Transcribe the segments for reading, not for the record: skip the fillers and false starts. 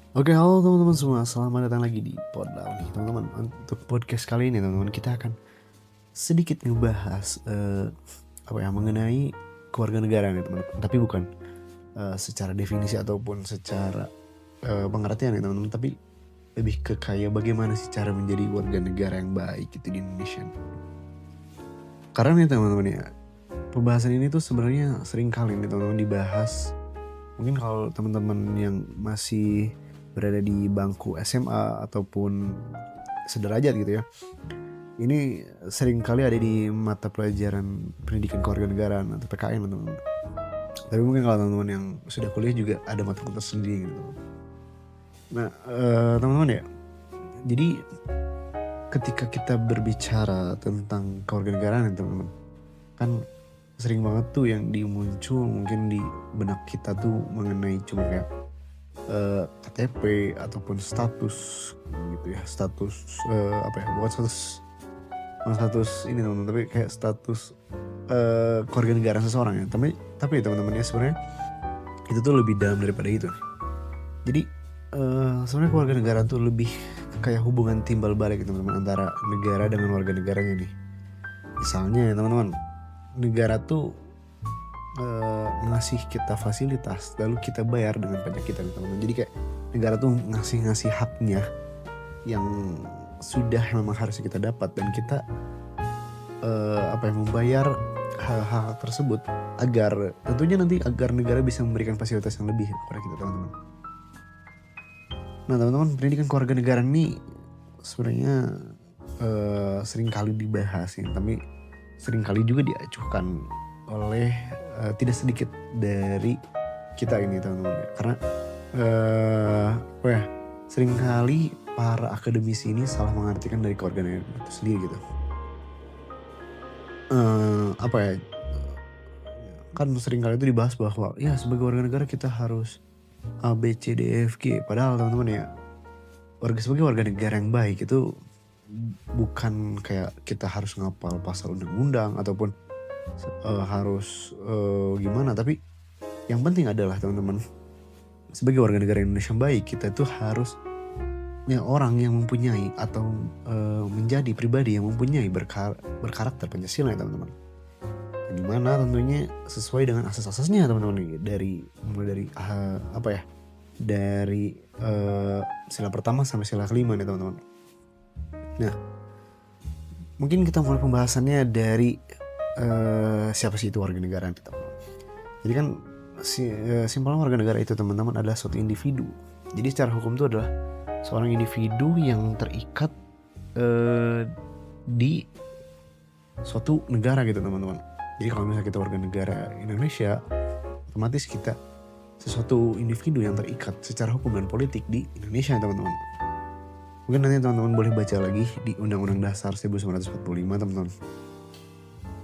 Oke, halo teman-teman semua. Selamat datang lagi di Podlau nih, teman-teman. Untuk podcast kali ini, teman-teman, kita akan sedikit ngebahas mengenai kewarganegaraan ya, teman-teman. Tapi bukan secara definisi ataupun secara pengertian ya, teman-teman. Tapi lebih ke kayak bagaimana sih cara menjadi warga negara yang baik gitu di Indonesia. Karena nih, teman-teman ya, pembahasan ini tuh sebenarnya sering kali nih, teman-teman, dibahas. Mungkin kalau teman-teman yang masih berada di bangku SMA ataupun sederajat gitu ya, ini sering kali ada di mata pelajaran pendidikan kewarganegaraan atau PKN, teman-teman. Tapi mungkin kalau teman-teman yang sudah kuliah juga ada mata kuliah sendiri gitu. Nah, teman-teman ya, jadi ketika kita berbicara tentang kewarganegaraan ya, teman-teman, kan sering banget tuh yang dimuncul mungkin di benak kita tuh mengenai cuma kayak KTP ataupun status gitu ya, status bukan status ini, teman-teman, tapi kayak status kewarganegaraan seseorang ya. Tapi teman-teman ya, sebenarnya itu tuh lebih dalam daripada itu. Jadi sebenarnya kewarganegaraan tuh lebih kayak hubungan timbal balik, teman-teman, antara negara dengan warga negaranya nih. Misalnya ya, teman-teman, negara tuh ngasih kita fasilitas, lalu kita bayar dengan pajak kita, teman-teman. Jadi kayak negara tuh ngasih haknya yang sudah memang harusnya kita dapat, dan kita membayar hal-hal tersebut agar tentunya nanti agar negara bisa memberikan fasilitas yang lebih kepada kita, teman-teman. Nah, teman-teman, pendidikan kewarganegaraan ini sebenarnya sering kali dibahas ya, tapi sering kali juga diacuhkan oleh tidak sedikit dari kita ini, teman-teman, karena sering kali para akademisi ini salah mengartikan dari kewarganegaraan itu sendiri gitu. Kan sering kali itu dibahas bahwa ya sebagai warga negara kita harus A, B, C, D, E, F, G. Padahal, teman-teman ya, sebagai warga negara yang baik itu bukan kayak kita harus ngapal pasal undang-undang ataupun harus gimana. Tapi yang penting adalah, teman-teman, sebagai warga negara Indonesia yang baik, kita itu harus orang yang mempunyai atau menjadi pribadi yang mempunyai berkarakter Pancasila ya, teman-teman. Dimana tentunya sesuai dengan asas-asasnya, teman-teman, dari dari sila pertama sampai sila kelima nih, teman-teman. Nah, mungkin kita mulai pembahasannya dari siapa sih itu warga negara, teman-teman. Jadi kan simpelnya warga negara itu, teman-teman, adalah suatu individu. Jadi secara hukum itu adalah seorang individu yang terikat di suatu negara gitu, teman-teman. Jadi kalau misalnya kita warga negara Indonesia, otomatis kita sesuatu individu yang terikat secara hukum dan politik di Indonesia, teman-teman. Mungkin nanti teman-teman boleh baca lagi di Undang-Undang Dasar 1945, teman-teman.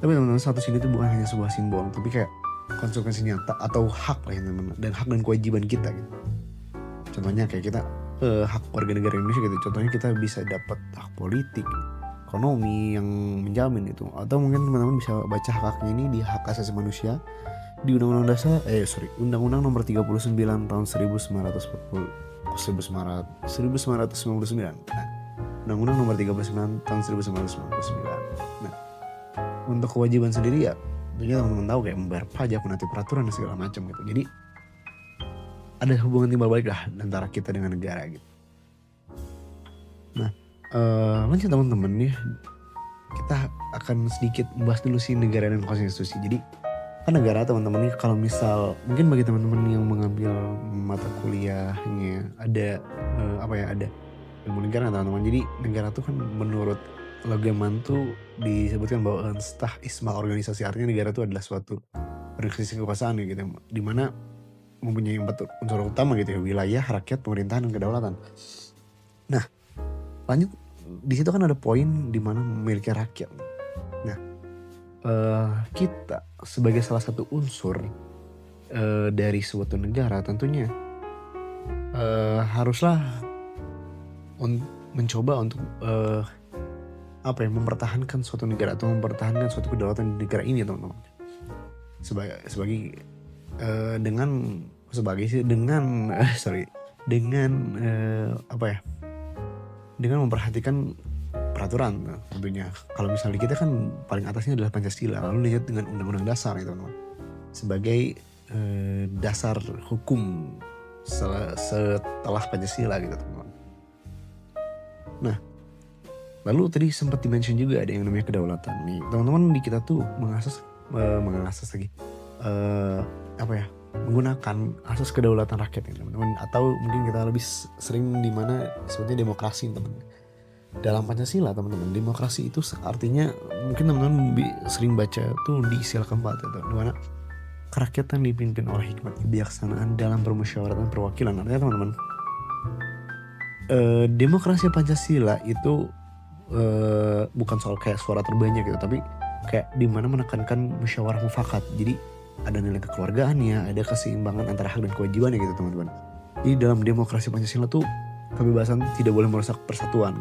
Tapi, teman-teman, status ini tuh bukan hanya sebuah simbol, tapi kayak konsekuensi nyata atau hak lah ya, teman-teman, dan hak dan kewajiban kita gitu. Contohnya kayak kita hak warga negara Indonesia gitu. Contohnya kita bisa dapat hak politik, ekonomi yang menjamin itu. Atau mungkin teman-teman bisa baca hak-haknya ini di hak asasi manusia di Undang-Undang Dasar Undang-Undang Nomor 39 tahun 1999. Nah, Undang-Undang Nomor 39 tahun 1999. Nah, untuk kewajiban sendiri ya tentunya teman-teman tahu, kayak membayar pajak, menaati peraturan dan segala macam gitu. Jadi ada hubungan timbal balik lah antara kita dengan negara gitu. Nah, lanjut, teman-teman ya, kita akan sedikit membahas dulu sih negara dan konstitusi. Jadi kan negara, teman-teman, ini kalau misal mungkin bagi teman-teman yang mengambil mata kuliahnya ada ada ilmu negara, teman-teman. Jadi negara tuh kan menurut Logaman tuh disebutkan bahwa stah isma organisasi, artinya negara tuh adalah suatu organisasi kekuasaan gitu, di mana mempunyai 4 unsur utama gitu ya: wilayah, rakyat, pemerintahan, dan kedaulatan. Nah, lanjut, di situ kan ada poin di mana memiliki rakyat. Nah, kita sebagai salah satu unsur dari suatu negara tentunya haruslah mencoba untuk mempertahankan suatu negara atau mempertahankan suatu kedaulatan di negara ini, teman-teman. Sebagai dengan dengan memperhatikan peraturan tentunya. Kalau misalnya kita kan paling atasnya adalah Pancasila, lalu lihat dengan Undang-Undang Dasar itu teman-teman sebagai dasar hukum setelah Pancasila gitu teman-teman. Nah, lalu tadi sempat dimention juga ada yang namanya kedaulatan nih teman-teman. Di kita tuh mengasas lagi menggunakan asas kedaulatan rakyat ya teman-teman, atau mungkin kita lebih sering di mana sebutnya demokrasi teman-teman. Dalam Pancasila teman-teman, demokrasi itu artinya mungkin teman-teman sering baca tuh di sila keempat itu, di mana kerakyatan dipimpin oleh hikmat kebijaksanaan dalam permusyawaratan perwakilan. Artinya teman-teman, demokrasi Pancasila itu bukan soal kayak suara terbanyak gitu, tapi kayak dimana menekankan musyawarah mufakat. Jadi ada nilai kekeluargaannya, ada keseimbangan antara hak dan kewajibannya gitu teman-teman. Jadi dalam demokrasi Pancasila tuh kebebasan tidak boleh merusak persatuan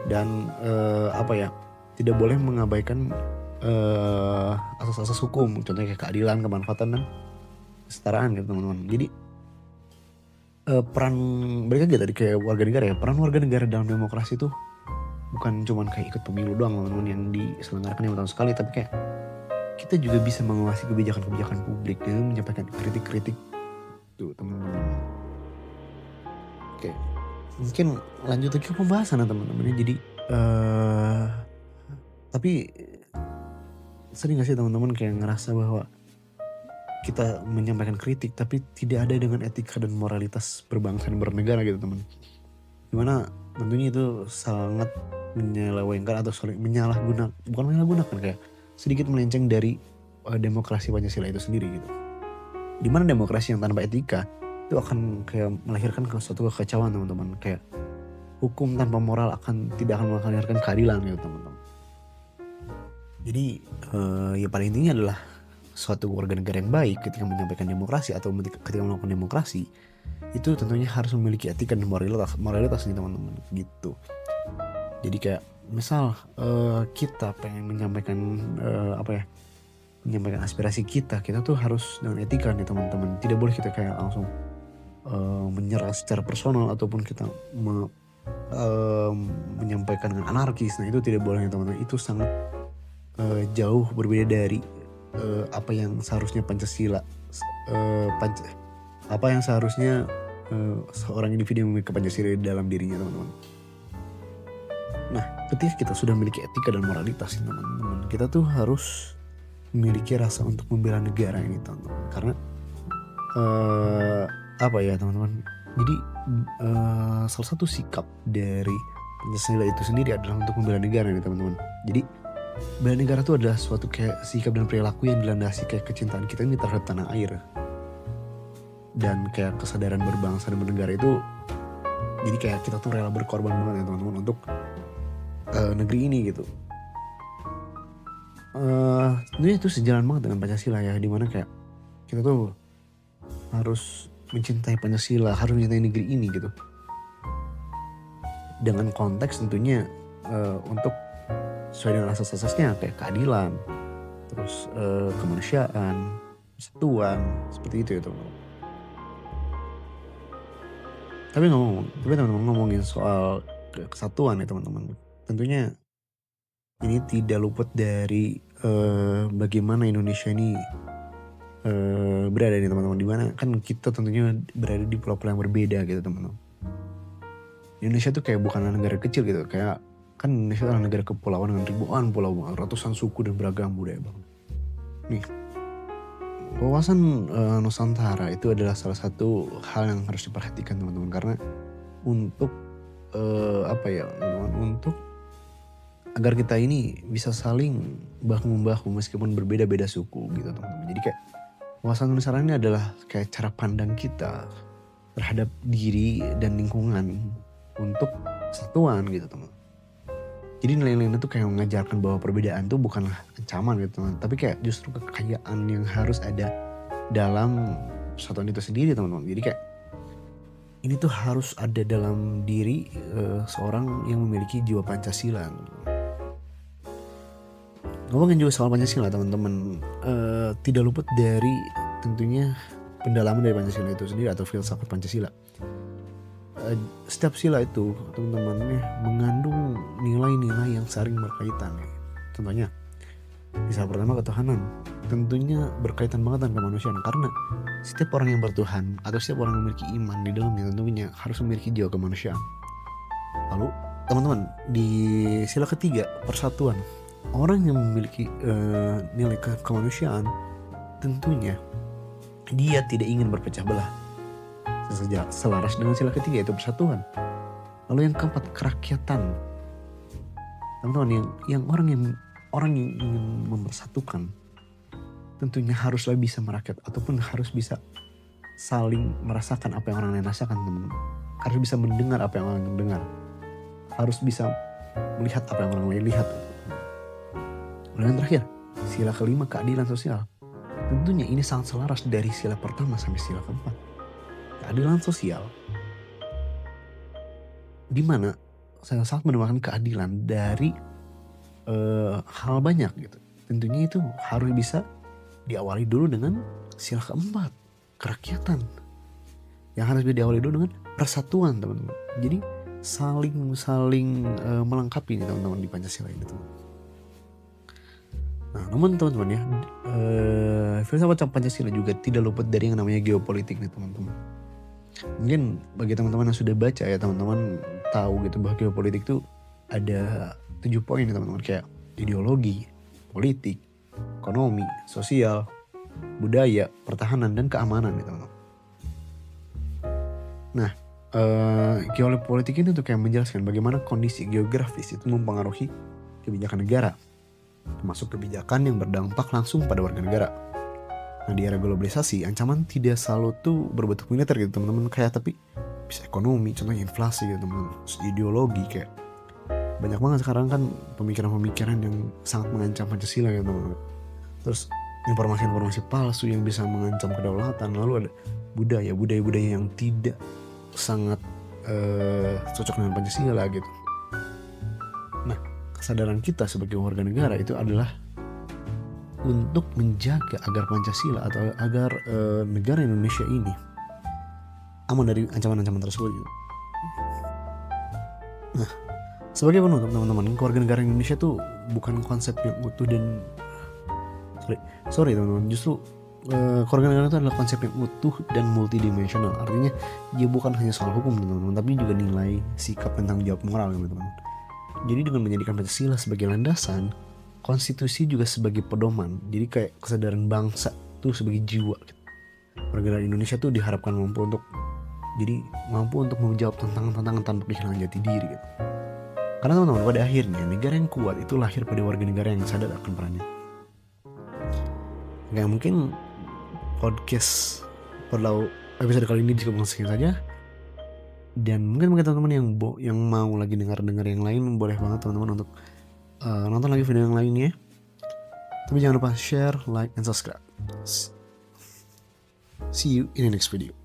dan tidak boleh mengabaikan asas-asas hukum, contohnya kayak keadilan, kemanfaatan dan kesetaraan gitu teman-teman. Jadi peran mereka gitu tadi kayak warga negara ya, peran warga negara dalam demokrasi itu bukan cuman kayak ikut pemilu doang teman-teman yang diselenggarakan 5 tahun sekali, tapi kayak kita juga bisa mengawasi kebijakan-kebijakan publik dan menyampaikan kritik-kritik tuh teman-teman. Oke, mungkin lanjut lagi ke pembahasan teman-teman. Jadi tapi sering gak sih teman-teman kayak ngerasa bahwa kita menyampaikan kritik tapi tidak ada dengan etika dan moralitas berbangsa dan bernegara gitu teman. Dimana tentunya itu sangat menyelewengkan atau bukan menyalahgunakan, kayak sedikit melenceng dari demokrasi Pancasila itu sendiri gitu. Dimana demokrasi yang tanpa etika itu akan kayak melahirkan suatu kekacauan teman-teman, kayak hukum tanpa moral tidak akan melahirkan keadilan gitu teman-teman. Jadi ya pada intinya adalah suatu warga negara yang baik ketika menyampaikan demokrasi atau ketika melakukan demokrasi itu tentunya harus memiliki etika dan moralitas nih teman-teman gitu. Jadi kayak misal kita pengen menyampaikan menyampaikan aspirasi kita tuh harus dengan etika nih teman-teman. Tidak boleh kita kayak langsung menyerang secara personal ataupun kita menyampaikan dengan anarkis. Nah itu tidak boleh nih teman-teman. Itu sangat jauh berbeda dari apa yang seharusnya Pancasila apa yang seharusnya seorang individu yang memiliki Pancasila dalam dirinya teman-teman. Nah, ketika kita sudah memiliki etika dan moralitas teman-teman, kita tuh harus memiliki rasa untuk membela negara ini teman-teman. Karena teman-teman. Jadi salah satu sikap dari Pancasila itu sendiri adalah untuk membela negara ini teman-teman. Jadi bela negara itu adalah suatu kayak sikap dan perilaku yang dilandasi kayak kecintaan kita ini terhadap tanah air dan kayak kesadaran berbangsa dan bernegara itu. Jadi kayak kita tuh rela berkorban banget ya teman-teman untuk negeri ini gitu. Tentunya itu sejalan banget dengan Pancasila ya, dimana kayak kita tuh harus mencintai Pancasila, harus mencintai negeri ini gitu. Dengan konteks tentunya untuk sesuai dengan asas-asasnya kayak keadilan, terus kemanusiaan, persatuan, seperti itu ya teman-teman. Tapi teman-teman ngomongin soal kesatuan ya teman-teman, tentunya ini tidak luput dari bagaimana Indonesia ini berada nih teman-teman, dimana kan kita tentunya berada di pulau-pulau yang berbeda gitu teman-teman. Indonesia tuh kayak bukan negara kecil gitu, kayak kan Indonesia adalah negara kepulauan dengan ribuan pulau, ratusan suku dan beragam budaya bang. Nih, wawasan Nusantara itu adalah salah satu hal yang harus diperhatikan teman-teman, karena untuk teman-teman, untuk agar kita ini bisa saling bahu-membahu meskipun berbeda-beda suku gitu teman-teman. Jadi kayak wawasan Nusantara ini adalah kayak cara pandang kita terhadap diri dan lingkungan untuk kesatuan gitu teman. Jadi nilai-nilai itu kayak mengajarkan bahwa perbedaan itu bukanlah ancaman gitu teman, tapi kayak justru kekayaan yang harus ada dalam persatuan itu sendiri teman-teman. Jadi kayak ini tuh harus ada dalam diri seorang yang memiliki jiwa Pancasila. Ngomongin juga soal Pancasila teman-teman, tidak luput dari tentunya pendalaman dari Pancasila itu sendiri atau filsafat Pancasila. setiap sila itu teman-teman mengandung nilai-nilai yang saling berkaitan. Contohnya di sila pertama ketuhanan, tentunya berkaitan banget dengan kemanusiaan, karena setiap orang yang bertuhan atau setiap orang yang memiliki iman di dalamnya tentunya harus memiliki jiwa kemanusiaan. Lalu teman-teman di sila ketiga persatuan, orang yang memiliki nilai kemanusiaan tentunya dia tidak ingin berpecah belah, selaras dengan sila ketiga itu persatuan. Lalu yang keempat kerakyatan, teman-teman, yang orang yang ingin mempersatukan tentunya haruslah bisa merakyat ataupun harus bisa saling merasakan apa yang orang lain rasakan, teman-teman. Harus bisa mendengar apa yang orang lain dengar, harus bisa melihat apa yang orang lain lihat. Lalu yang terakhir sila kelima keadilan sosial, tentunya ini sangat selaras dari sila pertama sampai sila keempat. Keadilan sosial di mana saya sangat menemukan keadilan dari hal banyak gitu. Tentunya itu harus bisa diawali dulu dengan sila keempat kerakyatan, yang harus diawali dulu dengan persatuan, teman-teman. Jadi saling melengkapi nih teman-teman di Pancasila ini, teman. Nah, namun teman-teman ya, filsafat Pancasila juga tidak luput dari yang namanya geopolitik nih teman-teman. Mungkin bagi teman-teman yang sudah baca ya, teman-teman tahu gitu bahwa geopolitik itu ada 7 poin nih teman-teman, kayak ideologi, politik, ekonomi, sosial, budaya, pertahanan, dan keamanan nih teman-teman. Nah, geopolitik ini tuh kayak menjelaskan bagaimana kondisi geografis itu mempengaruhi kebijakan negara, termasuk kebijakan yang berdampak langsung pada warga negara. Nah, di era globalisasi, ancaman tidak selalu tuh berbentuk militer gitu teman-teman, kayak tapi bisa ekonomi, contohnya inflasi gitu teman-teman. Terus ideologi, kayak banyak banget sekarang kan pemikiran-pemikiran yang sangat mengancam Pancasila gitu teman-teman. Terus informasi-informasi palsu yang bisa mengancam kedaulatan. Lalu ada budaya-budaya yang tidak sangat cocok dengan Pancasila gitu. Nah, kesadaran kita sebagai warga negara itu adalah untuk menjaga agar Pancasila atau agar negara Indonesia ini aman dari ancaman-ancaman tersebut gitu. Nah, sebagai penutup teman-teman, keluarga negara Indonesia tuh bukan konsep yang utuh dan sorry teman-teman, justru keluarga negara itu adalah konsep yang utuh dan multidimensional. Artinya dia bukan hanya soal hukum teman-teman, tapi juga nilai, sikap, dan tanggung jawab moral teman-teman. Jadi dengan menjadikan Pancasila sebagai landasan, konstitusi juga sebagai pedoman. Jadi kayak kesadaran bangsa tuh sebagai jiwa gitu. Warga negara Indonesia tuh diharapkan mampu untuk menjawab tantangan-tantangan tanpa kehilangan jati diri gitu. Karena teman-teman, pada akhirnya negara yang kuat itu lahir pada warga negara yang sadar akan perannya. Gak mungkin podcast perlu episode kali ini cukup sekian saja. Dan mungkin teman-teman yang mau lagi dengar yang lain, boleh banget teman-teman untuk nonton lagi video yang lainnya. Tapi jangan lupa share, like, and subscribe. See you in the next video.